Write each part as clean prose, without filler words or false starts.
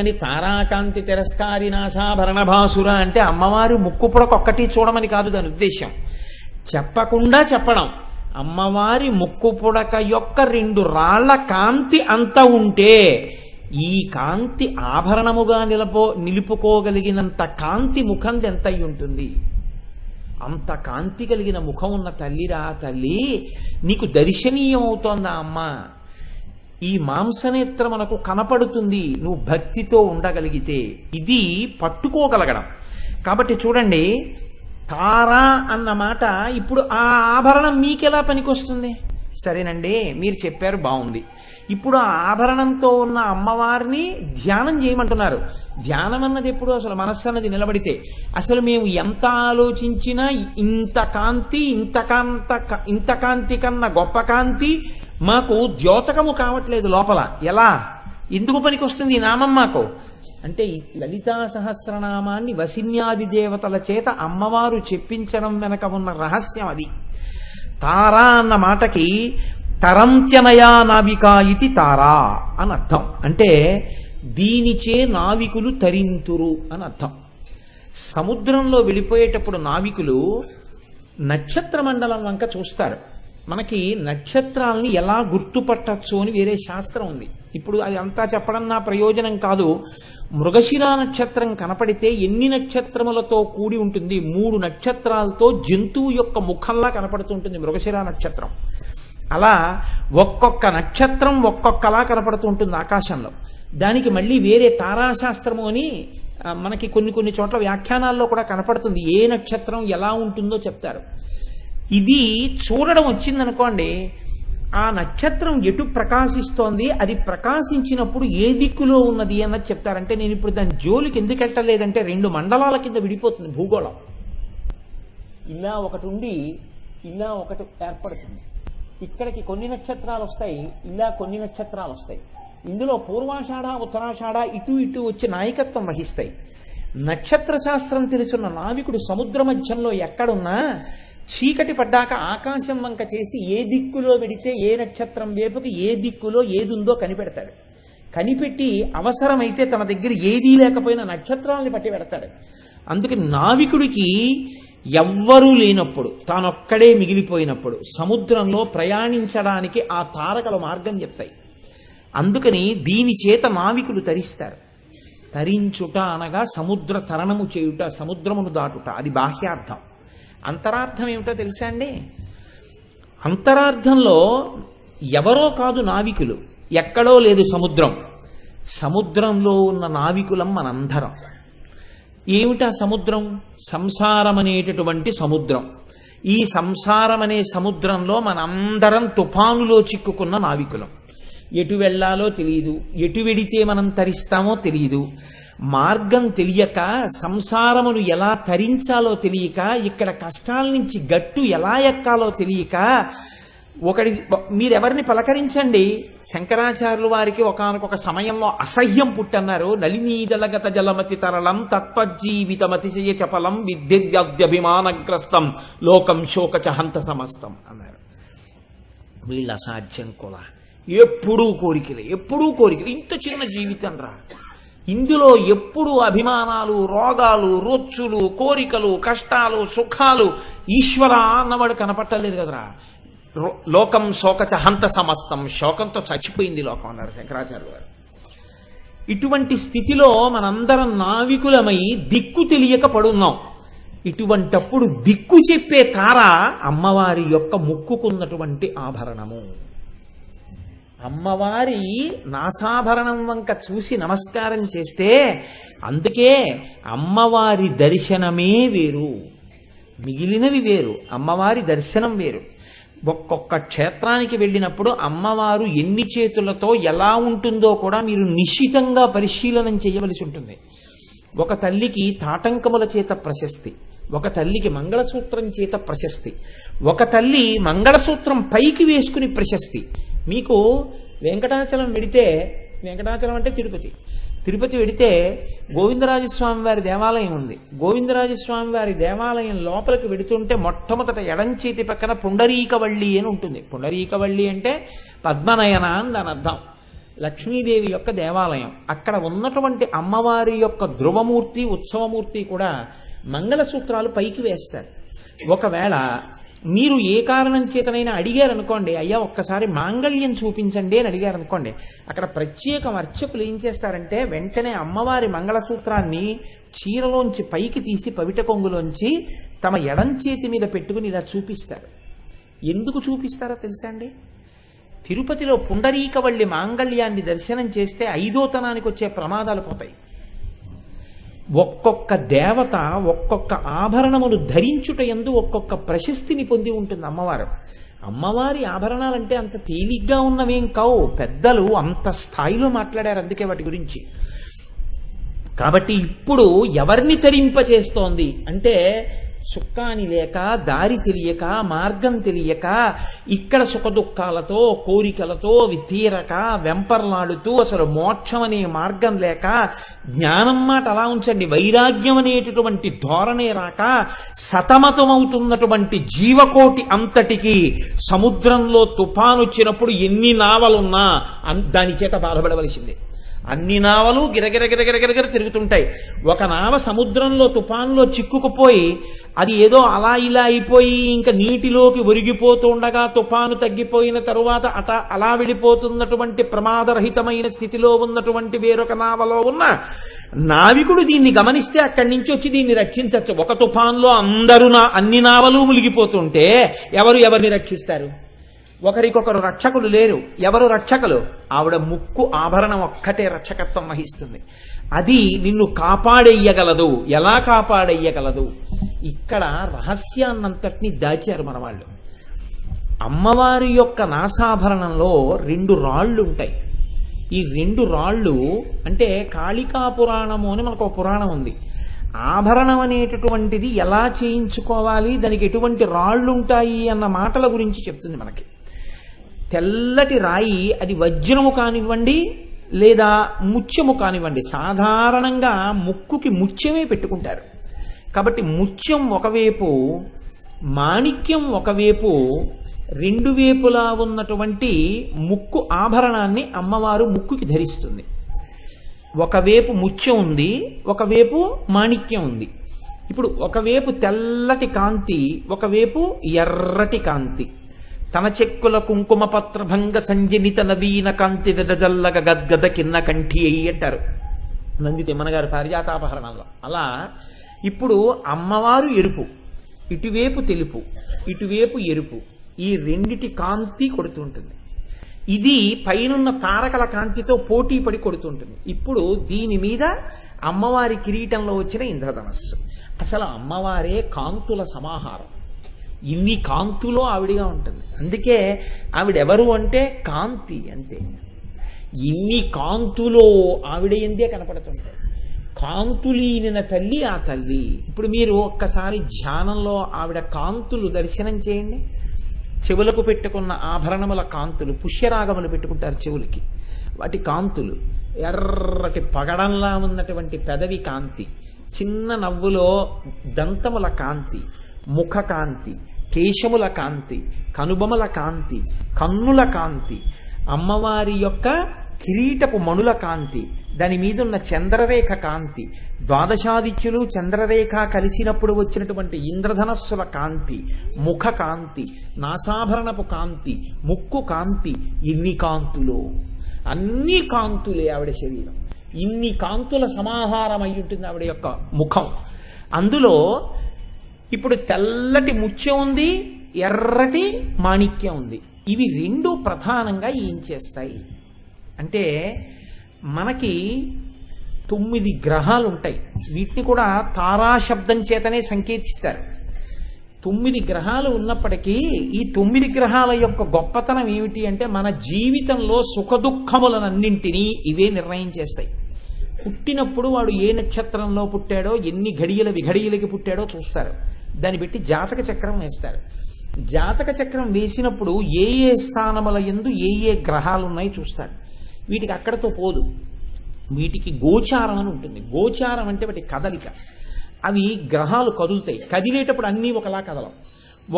అందుకని తారాకాంతి తిరస్కారి నాసాభరణ భాసుర అంటే అమ్మవారి ముక్కు పుడకొక్కటి చూడమని కాదు దాని ఉద్దేశం. చెప్పకుండా చెప్పడం. అమ్మవారి ముక్కు పుడక యొక్క 2 రాళ్ల కాంతి అంత ఉంటే ఈ కాంతి ఆభరణముగా నిలుపుకోగలిగినంత కాంతి ముఖం ఎంత అయి ఉంటుంది. అంత కాంతి కలిగిన ముఖం ఉన్న తల్లిరా తల్లి, నీకు దర్శనీయం అవుతోందా అమ్మ? ఈ మాంసనేత్ర మనకు కనపడుతుంది నువ్వు భక్తితో ఉండగలిగితే. ఇది పట్టుకోగలగడం. కాబట్టి చూడండి, తార అన్న మాట ఇప్పుడు ఆ ఆభరణం మీకెలా పనికొస్తుంది? సరేనండి, మీరు చెప్పారు, బాగుంది. ఇప్పుడు ఆ ఆభరణంతో ఉన్న అమ్మవారిని ధ్యానం చేయమంటున్నారు. ధ్యానం అన్నది ఎప్పుడు? అసలు మనస్సు అన్నది నిలబడితే. అసలు మేము ఎంత ఆలోచించినా ఇంత కాంతి, ఇంత కాంతి కన్నా గొప్ప కాంతి మాకు ద్యోతకము కావట్లేదు లోపల. ఎలా, ఎందుకు పనికొస్తుంది ఈ నామం మాకు అంటే, లలితా సహస్రనామాన్ని వసిన్యాది దేవతల చేత అమ్మవారు చెప్పించడం వెనక ఉన్న రహస్యం అది. తారా అన్న మాటకి తరంత్యనయా నావికా ఇది తారా అని అర్థం. అంటే దీనిచే నావికులు తరింతురు అని అర్థం. సముద్రంలో వెళ్ళిపోయేటప్పుడు నావికులు నక్షత్ర మండలం వంక చూస్తారు. మనకి నక్షత్రాలని ఎలా గుర్తుపట్టచ్చు అని వేరే శాస్త్రం ఉంది. ఇప్పుడు అది అంతా చెప్పడం నా ప్రయోజనం కాదు. మృగశిర నక్షత్రం కనపడితే ఎన్ని నక్షత్రములతో కూడి ఉంటుంది? 3 నక్షత్రాలతో జంతువు యొక్క ముఖంలా కనపడుతుంటుంది మృగశిర నక్షత్రం. అలా ఒక్కొక్క నక్షత్రం ఒక్కొక్కలా కనపడుతూ ఉంటుంది ఆకాశంలో. దానికి మళ్ళీ వేరే తారాశాస్త్రము అని మనకి కొన్ని చోట్ల వ్యాఖ్యానాల్లో కూడా కనపడుతుంది. ఏ నక్షత్రం ఎలా ఉంటుందో చెప్తారు. ఇది చూడడం వచ్చిందనుకోండి, ఆ నక్షత్రం ఎటు ప్రకాశిస్తోంది, అది ప్రకాశించినప్పుడు ఏ దిక్కులో ఉన్నది అన్నది చెప్తారంటే, నేను ఇప్పుడు దాని జోలికి ఎందుకు వెళ్ళలేదంటే 2 మండలాల కింద విడిపోతుంది భూగోళం. ఇలా ఒకటి ఉండి ఇలా ఒకటి ఏర్పడుతుంది. ఇక్కడికి కొన్ని నక్షత్రాలు వస్తాయి, ఇలా కొన్ని నక్షత్రాలు వస్తాయి. ఇందులో పూర్వాషాఢ ఉత్తరాషాఢ ఇటు వచ్చి నాయకత్వం వహిస్తాయి. నక్షత్ర శాస్త్రం తెలుసున్న నావికుడు సముద్ర మధ్యంలో ఎక్కడున్నా చీకటి పడ్డాక ఆకాశం వంక చేసి ఏ దిక్కులో వెడితే ఏ నక్షత్రం వైపుకి ఏ దిక్కులో ఏది ఉందో కనిపెడతాడు. కనిపెట్టి అవసరమైతే తన దగ్గర ఏదీ లేకపోయినా నక్షత్రాలని పట్టి పెడతాడు. అందుకని నావికుడికి ఎవ్వరూ లేనప్పుడు, తానొక్కడే మిగిలిపోయినప్పుడు సముద్రంలో ప్రయాణించడానికి ఆ తారకల మార్గం చెప్తాయి. అందుకని దీని చేత నావికులు తరిస్తారు. తరించుట అనగా సముద్ర తరణము చేయుట, సముద్రమును దాటుట, అది బాహ్యార్థం. అంతరార్థం ఏమిటో తెలుసా అండి? అంతరార్థంలో ఎవరో కాదు నావికులు, ఎక్కడో లేదు సముద్రం. సముద్రంలో ఉన్న నావికులం మనందరం. ఏమిటా సముద్రం? సంసారం అనేటటువంటి సముద్రం. ఈ సంసారం అనే సముద్రంలో మనందరం తుఫానులో చిక్కుకున్న నావికులం. ఎటు వెళ్ళాలో తెలియదు, ఎటు వెడితే మనం తరిస్తామో తెలియదు. మార్గం తెలియక, సంసారమును ఎలా తరించాలో తెలియక, ఇక్కడ కష్టాల నుంచి గట్టు ఎలా ఎక్కాలో తెలియక, మీరెవరిని పలకరించండి, శంకరాచార్యుల వారికి ఒకానొక సమయంలో అసహ్యం పుట్టన్నారు. నలినీజలగత జలమతి తరళం తత్వజీవితమతిశయ చపలం విద్యుద్యభిమానగ్రస్తం లోకం శోకచహంత సమస్తం అన్నారు. వీళ్ళ అసాధ్యం కూడా, ఎప్పుడూ కోరికలే, ఇంత చిన్న జీవితం రా, ఇందులో ఎప్పుడు అభిమానాలు, రోగాలు, రొచ్చులు, కోరికలు, కష్టాలు, సుఖాలు, ఈశ్వర అన్నవాడు కనపట్టలేదు కదరా. లోకం శోకచ హంత సమస్తం, శోకంతో చచ్చిపోయింది లోకం అన్నారు శంకరాచార్యులు గారు. ఇటువంటి స్థితిలో మనందరం నావికులమై దిక్కు తెలియక పడున్నాం. ఇటువంటప్పుడు దిక్కు చెప్పే తార అమ్మవారి యొక్క ముక్కుకున్నటువంటి ఆభరణము. అమ్మవారి నాసాభరణం వంక చూసి నమస్కారం చేస్తే, అందుకే అమ్మవారి దర్శనమే వేరు, మిగిలినవి వేరు, అమ్మవారి దర్శనం వేరు. ఒక్కొక్క క్షేత్రానికి వెళ్ళినప్పుడు అమ్మవారు ఎన్ని చేతులతో ఎలా ఉంటుందో కూడా మీరు నిశ్చితంగా పరిశీలనం చేయవలసి ఉంటుంది. ఒక తల్లికి తాటంకముల చేత ప్రశస్తి, ఒక తల్లికి మంగళసూత్రం చేత ప్రశస్తి, ఒక తల్లి మంగళసూత్రం పైకి వేసుకుని ప్రశస్తి. మీకు వెంకటాచలం వెడితే, వెంకటాచలం అంటే తిరుపతి వెడితే గోవిందరాజస్వామి వారి దేవాలయం ఉంది. గోవిందరాజస్వామి వారి దేవాలయం లోపలికి వెడుతుంటే మొట్టమొదట ఎడం చేతి పక్కన పుండరీకవళ్ళి అని ఉంటుంది. పుండరీకవళ్ళి అంటే పద్మనయన అని దాని అర్థం. లక్ష్మీదేవి యొక్క దేవాలయం. అక్కడ ఉన్నటువంటి అమ్మవారి యొక్క ధ్రువమూర్తి ఉత్సవమూర్తి కూడా మంగళసూత్రాలు పైకి వేస్తారు. ఒకవేళ మీరు ఏ కారణం చేతనైనా అడిగారనుకోండి, అయ్యా ఒక్కసారి మాంగళ్యం చూపించండి అని అడిగారనుకోండి, అక్కడ ప్రత్యేక అర్చకులు ఏం చేస్తారంటే వెంటనే అమ్మవారి మంగళసూత్రాన్ని చీరలోంచి పైకి తీసి పవిట కొంగులోంచి తమ ఎడం చేతి మీద పెట్టుకుని ఇలా చూపిస్తారు. ఎందుకు చూపిస్తారో తెలుసా అండి? తిరుపతిలో పుండరీకవల్లి మాంగళ్యాన్ని దర్శనం చేస్తే 5వ తనానికి వచ్చే ప్రమాదాలు పోతాయి. ఒక్కొక్క దేవత ఒక్కొక్క ఆభరణమును ధరించుట యందు ఒక్కొక్క ప్రశస్తిని పొంది ఉంటుంది అమ్మవారు. అమ్మవారి ఆభరణాలంటే అంత తేలిగ్గా ఉన్నవేం కావు, పెద్దలు అంత స్థాయిలో మాట్లాడారు అందుకే వాటి గురించి. కాబట్టి ఇప్పుడు ఎవరిని తరింపచేస్తోంది అంటే సుఖాని లేక, దారి తెలియక, మార్గం తెలియక, ఇక్కడ సుఖదుఖాలతో కోరికలతో తీరక వెంపర్లాడుతూ అసలు మోక్షం అనే మార్గం లేక, జ్ఞానం మాట అలా ఉంచండి, వైరాగ్యం అనేటటువంటి ధోరణే రాక సతమతమవుతున్నటువంటి జీవకోటి అంతటికి సముద్రంలో తుఫాను వచ్చినప్పుడు ఎన్ని నావలున్నా దాని చేత బాధపడవలసిందే. అన్ని నావలు గిరగిర తిరుగుతుంటాయి. ఒక నావ సముద్రంలో తుఫాన్లో చిక్కుకుపోయి అది ఏదో అలా ఇలా అయిపోయి ఇంకా నీటిలోకి ఒరిగిపోతుండగా తుఫాను తగ్గిపోయిన తరువాత అలా వెళ్ళిపోతున్నటువంటి ప్రమాదరహితమైన స్థితిలో ఉన్నటువంటి వేరొక నావలో ఉన్న నావికుడు దీన్ని గమనిస్తే అక్కడి నుంచి వచ్చి దీన్ని రక్షించవచ్చు. ఒక తుఫాన్లో అన్ని నావలు మునిగిపోతుంటే ఎవరిని రక్షిస్తారు? ఒకరికొకరు రక్షకులు లేరు. ఎవరు రక్షకులు? ఆవిడ ముక్కు ఆభరణం ఒక్కటే రక్షకత్వం వహిస్తుంది. అది నిన్ను కాపాడేయగలదు. ఎలా కాపాడేయగలదు? ఇక్కడ రహస్యాన్నంతటినీ దాచారు మన వాళ్ళు. అమ్మవారి యొక్క నాసాభరణంలో 2 రాళ్ళు ఉంటాయి. ఈ 2 రాళ్ళు అంటే కాళికా పురాణము అని మనకు ఒక పురాణం ఉంది. ఆభరణం అనేటటువంటిది ఎలా చేయించుకోవాలి, దానికి ఎటువంటి రాళ్ళు ఉంటాయి అన్న మాటల గురించి చెప్తుంది మనకి. తెల్లటి రాయి, అది వజ్రము కానివ్వండి లేదా ముత్యము కానివ్వండి, సాధారణంగా ముక్కుకి ముత్యమే పెట్టుకుంటారు. కాబట్టి ముత్యం ఒకవైపు, మాణిక్యం ఒకవైపు, 2 వైపులా ఉన్నటువంటి ముక్కు ఆభరణాన్ని అమ్మవారు ముక్కుకి ధరిస్తుంది. ఒకవైపు ముత్యం ఉంది, ఒకవైపు మాణిక్యం ఉంది. ఇప్పుడు ఒకవైపు తెల్లటి కాంతి, ఒకవైపు ఎర్రటి కాంతి. తన చెక్కుల కుంకుమ పత్రభంగ సంజనిత నవీన కాంతి వెదజల్లగ గద్గద కిన్న కంఠి అయ్యి అంటారు నంది తిమ్మనగారు పారిజాతాపహరణంలో. అలా ఇప్పుడు అమ్మవారు ఎరుపు, ఇటువైపు తెలుపు, ఇటువైపు ఎరుపు, ఈ రెండిటి కాంతి కొడుతుంటుంది. ఇది పైనున్న తారకల కాంతితో పోటీ పడి కొడుతుంటుంది. ఇప్పుడు దీని మీద అమ్మవారి కిరీటంలో వచ్చిన ఇంద్రధనస్సు. అసలు అమ్మవారే కాంతుల సమాహారం. ఇన్ని కాంతులో ఆవిడిగా ఉంటుంది. అందుకే ఆవిడెవరు అంటే కాంతి అంతే. ఇన్ని కాంతులో ఆవిడ ఎందే కనపడుతుంటాయి. కాంతులీనిన తల్లి ఆ తల్లి. ఇప్పుడు మీరు ఒక్కసారి ధ్యానంలో ఆవిడ కాంతులు దర్శనం చేయండి. చెవులకు పెట్టుకున్న ఆభరణముల కాంతులు, పుష్యరాగములు పెట్టుకుంటారు చెవులకి, వాటి కాంతులు, ఎర్రటి పగడంలా ఉన్నటువంటి పెదవి కాంతి, చిన్న నవ్వులో దంతముల కాంతి, ముఖ కాంతి, కేశముల కాంతి, కనుబొమల కాంతి, కన్నుల కాంతి, అమ్మవారి యొక్క కిరీటపు మణుల కాంతి, దాని మీద ఉన్న చంద్రరేఖ కాంతి, ద్వాదశాదిత్యులు చంద్రరేఖ కలిసినప్పుడు వచ్చినటువంటి ఇంద్రధనస్సుల కాంతి, ముఖ కాంతి, నాసాభరణపు కాంతి, ముక్కు కాంతి, ఇన్ని కాంతులు, అన్ని కాంతులే ఆవిడ శరీరం. ఇన్ని కాంతుల సమాహారం అయి ఉంటుంది ఆవిడ యొక్క ముఖం. అందులో ఇప్పుడు తెల్లటి ముత్యం ఉంది, ఎర్రటి మాణిక్యం ఉంది. ఇవి 2 ప్రధానంగా ఏం చేస్తాయి అంటే, మనకి 9 గ్రహాలు ఉంటాయి. వీటిని కూడా తారాశబ్దం చేతనే సంకేతిస్తారు. 9 గ్రహాలు ఉన్నప్పటికీ ఈ 9 గ్రహాల యొక్క గొప్పతనం ఏమిటి అంటే, మన జీవితంలో సుఖదుఖములనన్నింటినీ ఇవే నిర్ణయం చేస్తాయి. పుట్టినప్పుడు వాడు ఏ నక్షత్రంలో పుట్టాడో, ఎన్ని విఘడియలకి పుట్టాడో చూస్తారు. దాన్ని బట్టి జాతక చక్రం వేస్తారు. జాతక చక్రం వేసినప్పుడు ఏ స్థానముల యందు ఏ గ్రహాలు ఉన్నాయి చూస్తారు. వీటికి అక్కడతో పోదు, వీటికి గోచారం అని ఉంటుంది. గోచారం అంటే వాటి కదలిక. అవి గ్రహాలు కదులుతాయి. కదిలేటప్పుడు అన్నీ ఒకలా కదలం.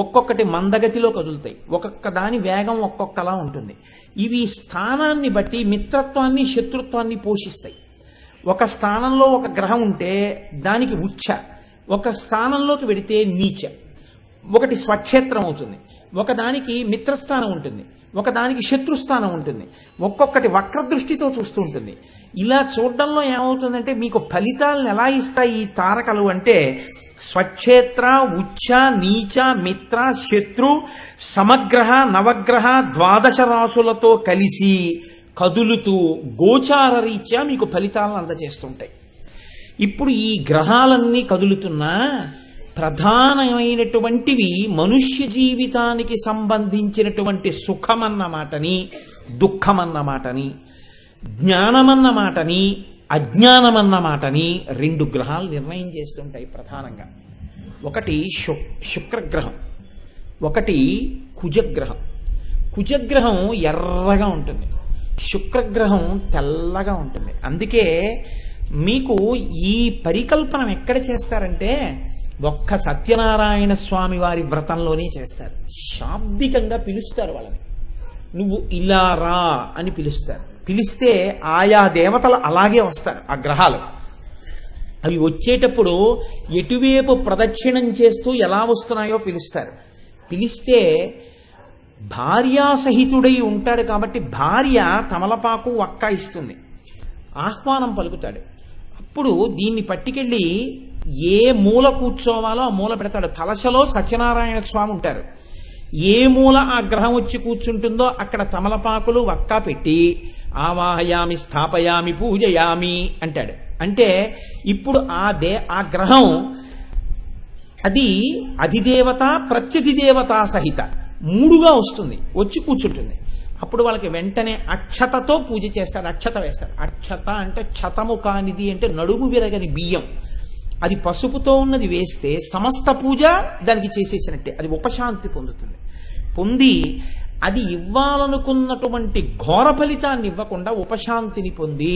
ఒక్కొక్కటి మందగతిలో కదులుతాయి, ఒక్కొక్క దాని వేగం ఒక్కొక్కలా ఉంటుంది. ఇవి స్థానాన్ని బట్టి మిత్రత్వాన్ని శత్రుత్వాన్ని పోషిస్తాయి. ఒక స్థానంలో ఒక గ్రహం ఉంటే దానికి ఉచ్చ, ఒక స్థానంలోకి వెడితే నీచ, ఒకటి స్వక్షేత్రం అవుతుంది, ఒకదానికి మిత్రస్థానం ఉంటుంది, ఒకదానికి శత్రుస్థానం ఉంటుంది, ఒక్కొక్కటి వక్రదృష్టితో చూస్తూ ఉంటుంది. ఇలా చూడడంలో ఏమవుతుందంటే మీకు ఫలితాలను ఎలా ఇస్తాయి ఈ తారకలు అంటే స్వక్షేత్ర, ఉచ్చ, నీచ, మిత్ర, శత్రు, సమగ్రహ, నవగ్రహ, ద్వాదశ రాసులతో కలిసి కదులుతూ గోచార రీత్యా మీకు ఫలితాలను అందజేస్తుంటాయి. ఇప్పుడు ఈ గ్రహాలన్నీ కదులుతున్నా ప్రధానమైనటువంటివి మనుష్య జీవితానికి సంబంధించినటువంటి సుఖమన్న మాటని, దుఃఖమన్న మాటని, జ్ఞానమన్న మాటని, అజ్ఞానమన్న మాటని రెండు గ్రహాలు నిర్ణయం చేస్తుంటాయి ప్రధానంగా. ఒకటి శుక్రగ్రహం, ఒకటి కుజగ్రహం. కుజగ్రహం ఎర్రగా ఉంటుంది, శుక్రగ్రహం తెల్లగా ఉంటుంది. అందుకే మీకు ఈ పరికల్పన ఎక్కడ చేస్తారంటే ఒక్క సత్యనారాయణ స్వామి వారి వ్రతంలోనే చేస్తారు. శాబ్దికంగా పిలుస్తారు వాళ్ళని, నువ్వు ఇలా రా అని పిలుస్తారు. పిలిస్తే ఆయా దేవతలు అలాగే వస్తారు. ఆ గ్రహాలు అవి వచ్చేటప్పుడు ఎటువైపు ప్రదక్షిణం చేస్తూ ఎలా వస్తున్నాయో పిలుస్తారు. పిలిస్తే భార్యాసహితుడై ఉంటాడు కాబట్టి భార్య తమలపాకు వక్క ఇస్తుంది, ఆహ్వానం పలుకుతాడు. అప్పుడు దీన్ని పట్టుకెళ్ళి ఏ మూల కూర్చోవాలో ఆ మూల పెడతాడు. కలశలో సత్యనారాయణ స్వామి ఉంటారు, ఏ మూల ఆ గ్రహం వచ్చి కూర్చుంటుందో అక్కడ తమలపాకులు వక్క పెట్టి ఆవాహయామి, స్థాపయామి, పూజయామి అంటాడు. అంటే ఇప్పుడు ఆ గ్రహం అది అధిదేవత ప్రత్యధిదేవత సహిత మూడుగా వస్తుంది, వచ్చి కూర్చుంటుంది. అప్పుడు వాళ్ళకి వెంటనే అక్షతతో పూజ చేస్తాడు, అక్షత వేస్తాడు. అక్షత అంటే క్షతము కానిది అంటే నడుము విరగని బియ్యం, అది పసుపుతో ఉన్నది వేస్తే సమస్త పూజ దానికి చేసేసినట్టే, అది ఉపశాంతి పొందుతుంది. పొంది అది ఇవ్వాలనుకున్నటువంటి ఘోర ఫలితాన్ని ఇవ్వకుండా ఉపశాంతిని పొంది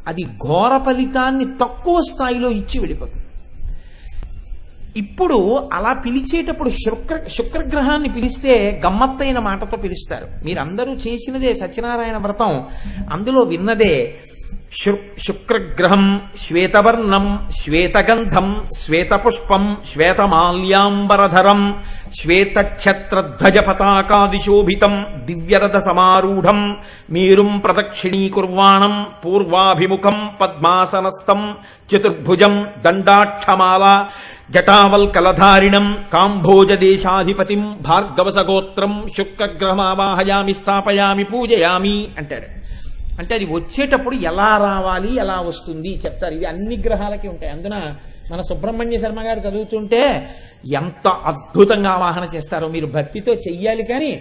అది ఘోర ఫలితాన్ని తక్కువ స్థాయిలో ఇచ్చి వెళ్ళిపోతుంది. ఇప్పుడు అలా పిలిచేటప్పుడు శుక్రగ్రహాన్ని పిలిస్తే గమ్మత్తైన మాటతో పిలుస్తారు. మీరందరూ చేసినదే సత్యనారాయణ వ్రతం, అందులో విన్నదే. శుక్రగ్రహం శ్వేతవర్ణం శ్వేతగంధం శ్వేతపుష్పం శ్వేతమాల్యాంబరధరం శ్వేతఛత్రధ్వజ పతాకాదిశోభితం దివ్యరథ సమారూఢం మేరుం ప్రదక్షిణీకుర్వాణం పూర్వాభిముఖం పద్మాసనస్థం చతుర్భుజం దండాక్షమాల జటావల్కలధారిణం కాంభోజదేశాధిపతిం భార్గవసగోత్రం శుక్రగ్రహమావాహయామి, స్థాపయామి, పూజయామి అంటాడు. అంటే అది వచ్చేటప్పుడు ఎలా రావాలి, ఎలా వస్తుంది చెప్తారు. ఇవి అన్ని గ్రహాలకి ఉంటాయి. అందున మన సుబ్రహ్మణ్య శర్మ గారు చదువుతుంటే ఎంత అద్భుతంగా ఆవాహన చేస్తారో. మీరు భక్తితో చెయ్యాలి, కానీ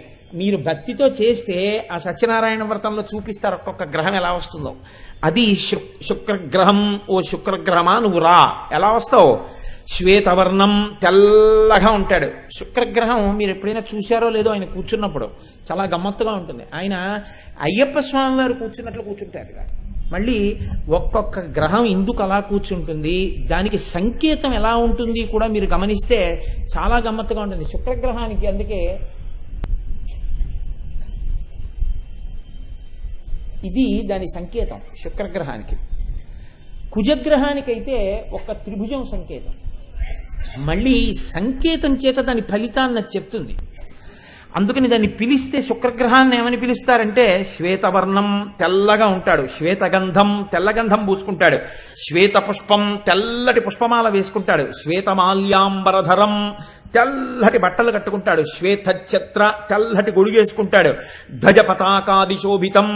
మీరు భక్తితో చేస్తే ఆ సత్యనారాయణ వ్రతంలో చూపిస్తారు ఒక్కొక్క గ్రహం ఎలా వస్తుందో. అది శుక్రగ్రహం. ఓ శుక్రగ్రహమా నువ్వు రా, ఎలా వస్తావు? శ్వేతవర్ణం, తెల్లగా ఉంటాడు. శుక్రగ్రహం మీరు ఎప్పుడైనా చూశారో లేదో, ఆయన కూర్చున్నప్పుడు చాలా గమ్మత్తుగా ఉంటుంది. ఆయన అయ్యప్ప స్వామి వారు కూర్చున్నట్లు కూర్చుంటారు. మళ్ళీ ఒక్కొక్క గ్రహం ఎందుకు అలా కూర్చుంటుంది, దానికి సంకేతం ఎలా ఉంటుంది కూడా మీరు గమనిస్తే చాలా గమ్మత్తుగా ఉంటుంది. శుక్రగ్రహానికి అందుకే ఇది దాని సంకేతం శుక్రగ్రహానికి. కుజగ్రహానికైతే ఒక త్రిభుజం సంకేతం. మళ్ళీ సంకేతం చేత దాని ఫలితాన్ని చెప్తుంది. అందుకని దాన్ని పిలిస్తే శుక్రగ్రహాన్ని ఏమని పిలుస్తారంటే శ్వేతవర్ణం, తెల్లగా ఉంటాడు. శ్వేతగంధం, తెల్లగంధం పూసుకుంటాడు. శ్వేత పుష్పం, తెల్లటి పుష్పమాల వేసుకుంటాడు. శ్వేతమాల్యాంబరధరం, తెల్లటి బట్టలు కట్టుకుంటాడు. శ్వేతఛత్ర, తెల్లటి గొడుగేసుకుంటాడు. ధ్వజ పతాకాదిశోభితం,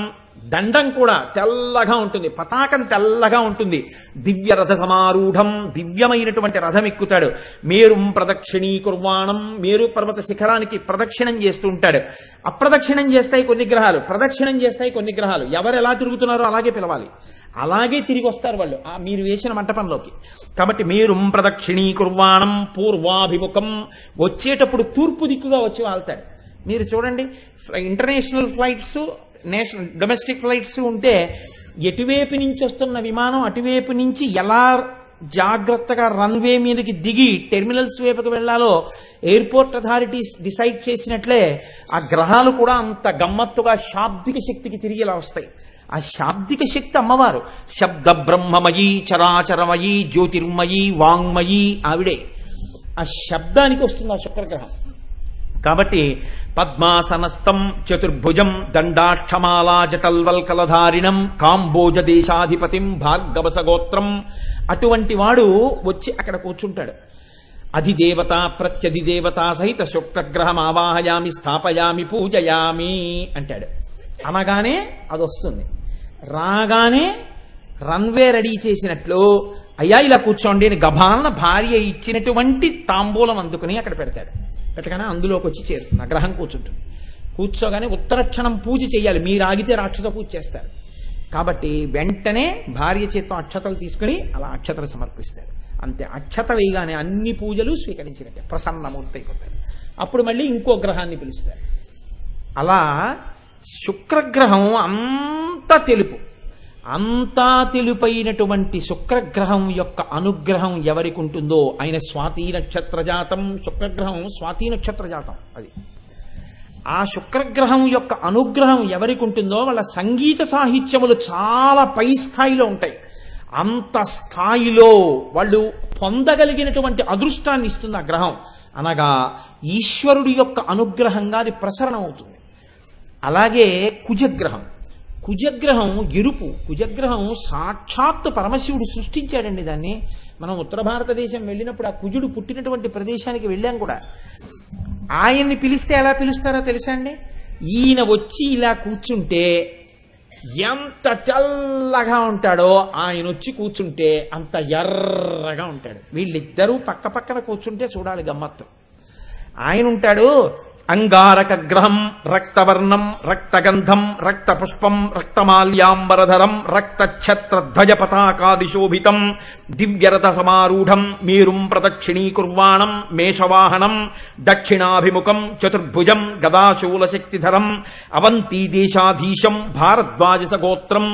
దండం కూడా తెల్లగా ఉంటుంది, పతాకం తెల్లగా ఉంటుంది. దివ్య రథ సమారూఢం, దివ్యమైనటువంటి రథం ఎక్కుతాడు. మేరుం ప్రదక్షిణీకుర్వాణం, మేరు పర్వత శిఖరానికి ప్రదక్షిణం చేస్తూ ఉంటాడు. అప్రదక్షిణం చేస్తాయి కొన్ని గ్రహాలు, ప్రదక్షిణం చేస్తాయి కొన్ని గ్రహాలు. ఎవరు ఎలా తిరుగుతున్నారో అలాగే పిలవాలి, అలాగే తిరిగి వస్తారు వాళ్ళు మీరు వేసిన మంటపంలోకి. కాబట్టి మేరుం ప్రదక్షిణీకుర్వాణం పూర్వాభిముఖం, వచ్చేటప్పుడు తూర్పు దిక్కుగా వచ్చి వాళ్తాడు. మీరు చూడండి, ఇంటర్నేషనల్ ఫ్లైట్స్, డొమెస్టిక్ ఫ్లైట్స్ ఉంటే ఎటువైపు నుంచి వస్తున్న విమానం అటువైపు నుంచి ఎలా జాగ్రత్తగా రన్వే మీదకి దిగి టెర్మినల్స్ వైపుకి వెళ్లాలో ఎయిర్పోర్ట్ అథారిటీస్ డిసైడ్ చేసినట్లే ఆ గ్రహాలు కూడా అంత గమ్మత్తుగా శాబ్దిక శక్తికి తిరిగేలా వస్తాయి. ఆ శాబ్దిక శక్తి అమ్మవారు. శబ్ద బ్రహ్మమయీ చరాచరమయీ జ్యోతిర్మయీ వాంగ్మయీ ఆవిడే. ఆ శబ్దానికి వస్తుంది ఆ శుక్రగ్రహం. కాబట్టి పద్మాసనస్థం చతుర్భుజం దండాక్షమాలా జటల్వల్కలధారిణం కాంబోజ దేశాధిపతిం భార్గవసగోత్రం. అటువంటి వాడు వచ్చి అక్కడ కూర్చుంటాడు. అధిదేవత ప్రత్యధిదేవత సహిత శుక్రగ్రహం ఆవాహయామి స్థాపయామి పూజయామి అంటాడు. అనగానే అది వస్తుంది. రాగానే రన్వే రెడీ చేసినట్లు అయ్యా ఇలా కూర్చోండి అని గభాలన భార్య ఇచ్చినటువంటి తాంబూలం అందుకుని అక్కడ పెడతాడు. పెట్టగానే అందులోకి వచ్చి చేరుతుంది. ఆ గ్రహం కూర్చుంటుంది. కూర్చోగానే ఉత్తరక్షణం పూజ చేయాలి. మీరు ఆగితే రాక్షస పూజ చేస్తారు. కాబట్టి వెంటనే భార్య చేత్తో అక్షతలు తీసుకుని అలా అక్షతలు సమర్పిస్తాడు. అంతే. అక్షత వేయగానే అన్ని పూజలు స్వీకరించినట్టే ప్రసన్నమూర్తి అయిపోతాడు. అప్పుడు మళ్ళీ ఇంకో గ్రహాన్ని పిలుస్తారు. అలా శుక్రగ్రహం అంతా తెలుపు. అంతా తెలుపైనటువంటి శుక్రగ్రహం యొక్క అనుగ్రహం ఎవరికి ఉంటుందో ఆయన స్వాతి నక్షత్ర జాతం. శుక్రగ్రహం స్వాతి నక్షత్ర జాతం. అది ఆ శుక్రగ్రహం యొక్క అనుగ్రహం ఎవరికి ఉంటుందో వాళ్ళ సంగీత సాహిత్యములు చాలా పై స్థాయిలో ఉంటాయి. అంత స్థాయిలో వాళ్ళు పొందగలిగినటువంటి అదృష్టాన్ని ఇస్తుంది ఆ గ్రహం. అనగా ఈశ్వరుడి యొక్క అనుగ్రహంగా అది ప్రసరణ అవుతుంది. అలాగే కుజగ్రహం. కుజగ్రహం ఎరుపు. కుజగ్రహం సాక్షాత్తు పరమశివుడు సృష్టించాడండి దాన్ని. మనం ఉత్తర భారతదేశం వెళ్ళినప్పుడు ఆ కుజుడు పుట్టినటువంటి ప్రదేశానికి వెళ్ళాం కూడా. ఆయన్ని పిలిస్తే ఎలా పిలుస్తారో తెలుసా అండి? ఈయన వచ్చి ఇలా కూర్చుంటే ఎంత చల్లగా ఉంటాడో ఆయన వచ్చి కూర్చుంటే అంత ఎర్రగా ఉంటాడు. వీళ్ళిద్దరూ పక్క పక్కన కూర్చుంటే చూడాలి గమ్మత్తు. ఆయన ఉంటాడు అంగారక గ్రహం రక్తవర్ణం రక్తగంధం రక్తపుష్పం రక్తమాల్యాంబరధరం రక్తఛత్రధ్వజ పతాకాదిశోభితం దివ్యరథ సమారూఢం మేరుం ప్రదక్షిణీకుర్వాణం మేషవాహనం దక్షిణాభిముఖం చతుర్భుజం గదాశూలశక్తిధరం అవంతీ దేశాధీశం భారద్వాజస గోత్రం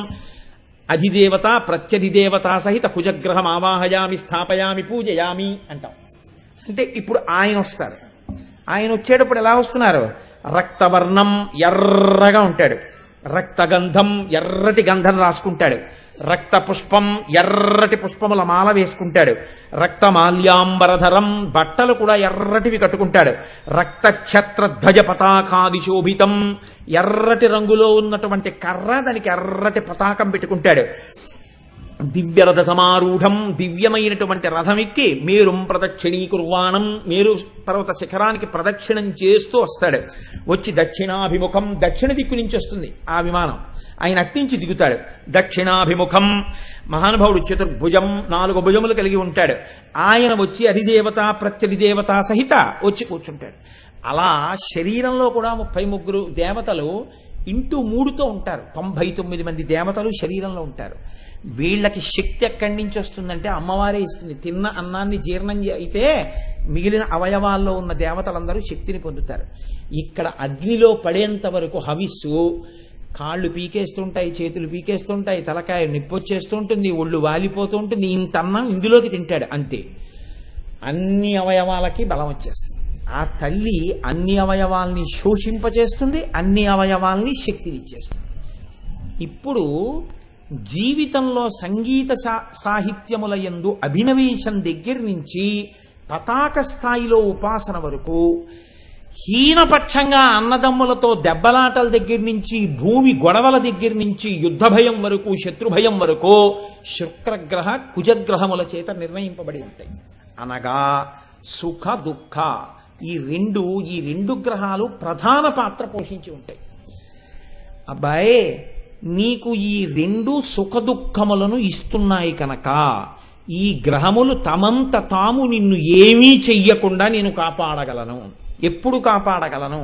అధిదేవత ప్రత్యధిదేవత సహిత కుజగ్రహం ఆవాహయామి స్థాపయామి పూజయామి అంటాం. అంటే ఇప్పుడు ఆయన వస్తారు. ఆయన వచ్చేటప్పుడు ఎలా వస్తున్నారు? రక్తవర్ణం ఎర్రగా ఉంటాడు. రక్తగంధం ఎర్రటి గంధం రాసుకుంటాడు. రక్త పుష్పం ఎర్రటి పుష్పముల మాల వేసుకుంటాడు. రక్తమాల్యాంబరధరం బట్టలు కూడా ఎర్రటివి కట్టుకుంటాడు. రక్తఛత్రధ్వజ పతాకాదిశోభితం ఎర్రటి రంగులో ఉన్నటువంటి కర్ర దానికి ఎర్రటి పతాకం పెట్టుకుంటాడు. దివ్యరథ సమారూఢం దివ్యమైనటువంటి రథమెక్కి మేరుం ప్రదక్షిణీకుర్వాణం మేరు పర్వత శిఖరానికి ప్రదక్షిణం చేస్తూ వస్తాడు. వచ్చి దక్షిణాభిముఖం దక్షిణ దిక్కు నుంచి వస్తుంది ఆ విమానం. ఆయన అట్టించి దిగుతాడు. దక్షిణాభిముఖం మహానుభావుడు చతుర్భుజం 4 భుజములు కలిగి ఉంటాడు. ఆయన వచ్చి అధిదేవత ప్రత్యధిదేవత సహిత వచ్చి కూర్చుంటాడు. అలా శరీరంలో కూడా 33 దేవతలు ఇంటూ 3తో ఉంటారు. 99 మంది దేవతలు శరీరంలో ఉంటారు. వీళ్ళకి శక్తి ఎక్కడి నుంచి వస్తుందంటే అమ్మవారే ఇస్తుంది. తిన్న అన్నాన్ని జీర్ణం అయితే మిగిలిన అవయవాల్లో ఉన్న దేవతలందరూ శక్తిని పొందుతారు. ఇక్కడ అగ్నిలో పడేంత వరకు హవిస్సు కాళ్ళు పీకేస్తుంటాయి, చేతులు పీకేస్తుంటాయి, తలకాయ నిప్పొచ్చేస్తూ ఉంటుంది, ఒళ్ళు వాలిపోతూ ఉంటుంది. ఇంత అన్నం ఇందులోకి తింటాడు అంతే. అన్ని అవయవాలకి బలం వచ్చేస్తుంది. ఆ తల్లి అన్ని అవయవాల్ని శోషింపచేస్తుంది, అన్ని అవయవాల్ని శక్తినిచ్చేస్తుంది. ఇప్పుడు జీవితంలో సంగీత సాహిత్యముల యందు అభినవేశం దగ్గర నుంచి పతాక స్థాయిలో ఉపాసన వరకు, హీనపక్షంగా అన్నదమ్ములతో దెబ్బలాటల దగ్గర నుంచి భూమి గొడవల దగ్గర నుంచి యుద్ధ భయం వరకు శత్రుభయం వరకు శుక్రగ్రహ కుజగ్రహముల చేత నిర్ణయింపబడి ఉంటాయి. అనగా సుఖ దుఃఖ ఈ రెండు గ్రహాలు ప్రధాన పాత్ర పోషించి ఉంటాయి. అబ్బాయి నీకు ఈ 2 సుఖ దుఃఖములను ఇస్తున్నాయి కనుక ఈ గ్రహములు తమంత తాము నిన్ను ఏమీ చెయ్యకుండా నేను కాపాడగలను. ఎప్పుడు కాపాడగలను?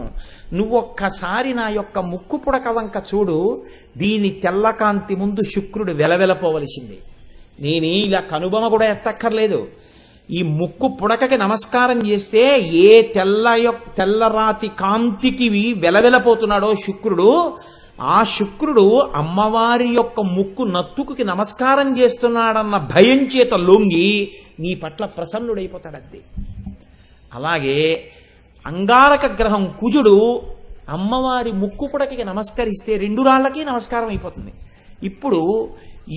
నువ్వొక్కసారి నా యొక్క ముక్కు పుడక వంక చూడు. దీని తెల్లకాంతి ముందు శుక్రుడు వెలవెలపోవలసింది. నేనే ఇలా కనుబొమ కూడా ఎత్తక్కర్లేదు. ఈ ముక్కు పుడకకి నమస్కారం చేస్తే ఏ తెల్లరాతి కాంతికి వెలవెలపోతున్నాడో శుక్రుడు, ఆ శుక్రుడు అమ్మవారి యొక్క ముక్కు నత్తుకుకి నమస్కారం చేస్తున్నాడన్న భయం చేత లొంగి నీ పట్ల ప్రసన్నుడైపోతాడంతే. అలాగే అంగారక గ్రహం కుజుడు అమ్మవారి ముక్కు పుడకకి నమస్కరిస్తే 2 రాళ్లకి నమస్కారం అయిపోతుంది. ఇప్పుడు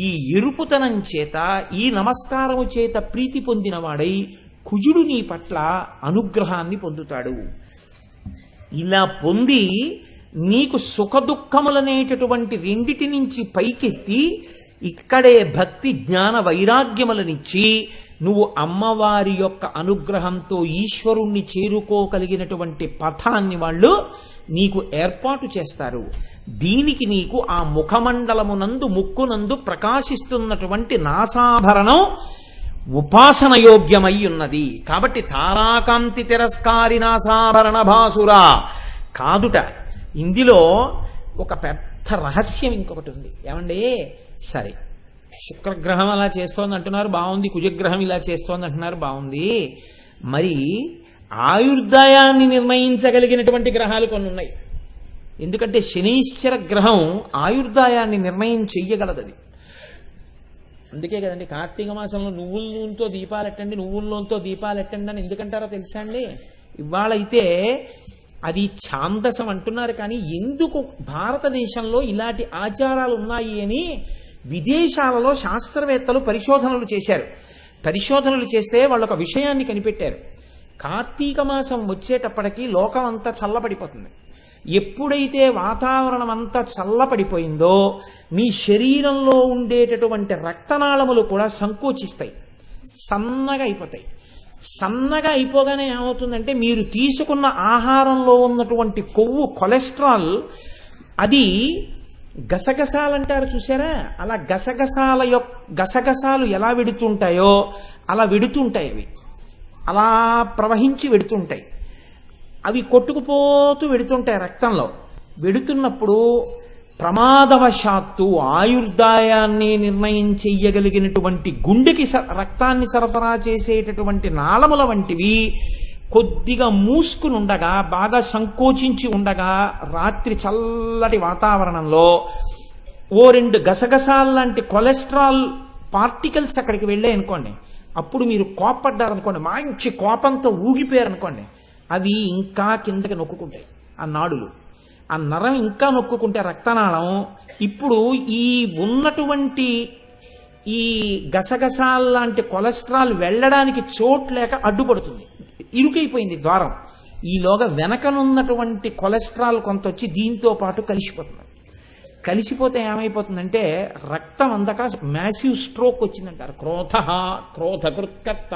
ఈ ఎరుపుతనం చేత ఈ నమస్కారము చేత ప్రీతి పొందినవాడై కుజుడు నీ పట్ల అనుగ్రహాన్ని పొందుతాడు. ఇలా పొంది నీకు సుఖదుఖములనేటటువంటి రెండిటి నుంచి పైకెత్తి ఇక్కడే భక్తి జ్ఞాన వైరాగ్యములనిచ్చి నువ్వు అమ్మవారి యొక్క అనుగ్రహంతో ఈశ్వరుణ్ణి చేరుకోగలిగినటువంటి పథాన్ని వాళ్ళు నీకు ఏర్పాటు చేస్తారు. దీనికి నీకు ఆ ముఖమండలమునందు ముక్కునందు ప్రకాశిస్తున్నటువంటి నాసాభరణం ఉపాసన యోగ్యమై ఉన్నది. కాబట్టి తారాకాంతి తిరస్కారి నాసాభరణ భాసురా కాదుట. ఇందులో ఒక పెద్ద రహస్యం ఇంకొకటి ఉంది. ఏమండి, సరే శుక్రగ్రహం అలా చేస్తోంది అంటున్నారు, బాగుంది. కుజగ్రహం ఇలా చేస్తోంది అంటున్నారు, బాగుంది. మరి ఆయుర్దాయాన్ని నిర్ణయించగలిగినటువంటి గ్రహాలు కొన్ని ఉన్నాయి. ఎందుకంటే శనీశ్వర గ్రహం ఆయుర్దాయాన్ని నిర్ణయం చెయ్యగలదది. అందుకే కదండి కార్తీక మాసంలో నువ్వుల నూనెతో దీపాలెట్టండి, నువ్వుల నూనెతో దీపాలెట్టండి అని ఎందుకంటారో తెలుసా అండి? ఇవాళైతే అది ఛాందసం అంటున్నారు, కానీ ఎందుకు భారతదేశంలో ఇలాంటి ఆచారాలు ఉన్నాయి అని విదేశాలలో శాస్త్రవేత్తలు పరిశోధనలు చేశారు. పరిశోధనలు చేస్తే వాళ్ళు ఒక విషయాన్ని కనిపెట్టారు. కార్తీక మాసం వచ్చేటప్పటికి లోకం అంతా చల్లబడిపోతుంది. ఎప్పుడైతే వాతావరణం అంతా చల్లపడిపోయిందో మీ శరీరంలో ఉండేటటువంటి రక్తనాళములు కూడా సంకోచిస్తాయి, సన్నగా అయిపోతాయి. సన్నగా అయిపోగానే ఏమవుతుందంటే మీరు తీసుకున్న ఆహారంలో ఉన్నటువంటి కొవ్వు కొలెస్ట్రాల్ అది గసగసాలు అంటారు చూసారా, అలా గసగసాలు ఎలా వెడుతుంటాయో అలా వెడుతుంటాయి. అవి అలా ప్రవహించి వెడుతుంటాయి. అవి కొట్టుకుపోతూ వెడుతుంటాయి రక్తంలో. వెడుతున్నప్పుడు ప్రమాదవశాత్తు ఆయుర్దాయాన్ని నిర్ణయం చెయ్యగలిగినటువంటి గుండెకి రక్తాన్ని సరఫరా చేసేటటువంటి నాళముల వంటివి కొద్దిగా మూసుకుని ఉండగా, బాగా సంకోచించి ఉండగా, రాత్రి చల్లటి వాతావరణంలో 2 గసగసాల లాంటి కొలెస్ట్రాల్ పార్టికల్స్ అక్కడికి వెళ్ళాయి అనుకోండి, అప్పుడు మీరు కోపడ్డారనుకోండి, మంచి కోపంతో ఊగిపోయారనుకోండి, అవి ఇంకా కిందకి నొక్కుంటాయి. ఆ నాడులు, ఆ నరం ఇంకా నొక్కుంటే రక్తనాళం ఇప్పుడు ఈ ఉన్నటువంటి ఈ గసగసాల లాంటి కొలెస్ట్రాల్ వెళ్ళడానికి చోటు లేక అడ్డుపడుతుంది, ఇరుకైపోయింది ద్వారం. ఈలోగా వెనకనున్నటువంటి కొలెస్ట్రాల్ కొంత వచ్చి దీంతో పాటు కలిసిపోతుంది. కలిసిపోతే ఏమైపోతుందంటే రక్తం అందక మ్యాసివ్ స్ట్రోక్ వచ్చిందంటారు. క్రోధకృత్కర్త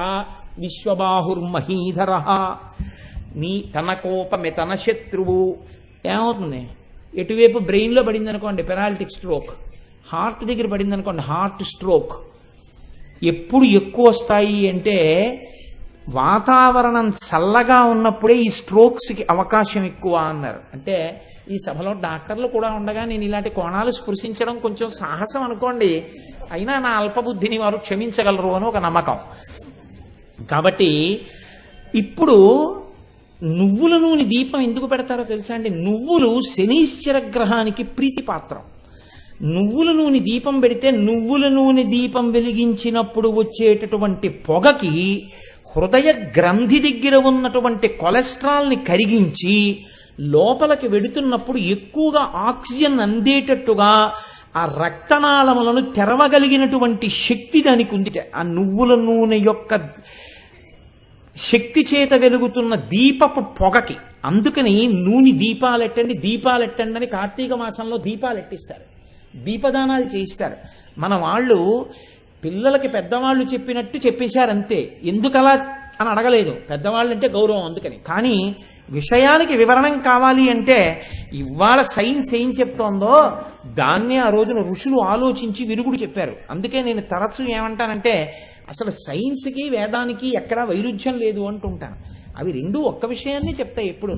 విశ్వబాహుర్మహీధర, నీ తన కోపమే తన శత్రువు. ఏమవుతుంది, ఎటువైపు బ్రెయిన్లో పడింది అనుకోండి పెరాలిటిక్ స్ట్రోక్, హార్ట్ దగ్గర పడింది అనుకోండి హార్ట్ స్ట్రోక్. ఎప్పుడు ఎక్కువ వస్తాయి అంటే వాతావరణం చల్లగా ఉన్నప్పుడే ఈ స్ట్రోక్స్కి అవకాశం ఎక్కువ అన్నారు. అంటే ఈ సభలో డాక్టర్లు కూడా ఉండగా నేను ఇలాంటి కోణాలు స్పృశించడం కొంచెం సాహసం అనుకోండి, అయినా నా అల్పబుద్ధిని వారు క్షమించగలరు అని ఒక నమ్మకం. కాబట్టి ఇప్పుడు నువ్వుల నూనె దీపం ఎందుకు పెడతారో తెలుసా అండి? నువ్వులు శనీశ్వర గ్రహానికి ప్రీతిపాత్రం. నువ్వుల నూనె దీపం పెడితే నువ్వుల నూనె దీపం వెలిగించినప్పుడు వచ్చేటటువంటి పొగకి హృదయ గ్రంథి దగ్గర ఉన్నటువంటి కొలెస్ట్రాల్ని కరిగించి లోపలికి వెడుతున్నప్పుడు ఎక్కువగా ఆక్సిజన్ అందేటట్టుగా ఆ రక్తనాళములను తెరవగలిగినటువంటి శక్తి దానికి ఉంది. ఆ నువ్వుల నూనె యొక్క శక్తి చేత వెలుగుతున్న దీపపు పొగకి. అందుకని నూనె దీపాలెట్టండి అని కార్తీక మాసంలో దీపాలు ఎట్టిస్తారు, దీపదానాలు చేయిస్తారు. మన వాళ్ళు పిల్లలకి పెద్దవాళ్ళు చెప్పినట్టు చెప్పేశారంతే. ఎందుకలా అని అడగలేదు, పెద్దవాళ్ళు అంటే గౌరవం అందుకని. కానీ విషయానికి వివరణం కావాలి అంటే ఇవాళ సైన్స్ ఏం చెప్తోందో దాన్నే ఆ రోజున ఋషులు ఆలోచించి విరుగుడు చెప్పారు. అందుకే నేను తరచూ ఏమంటానంటే అసలు సైన్స్కి వేదానికి ఎక్కడా వైరుధ్యం లేదు అంటుంటాను. అవి రెండూ ఒక్క విషయాన్ని చెప్తాయి ఎప్పుడూ.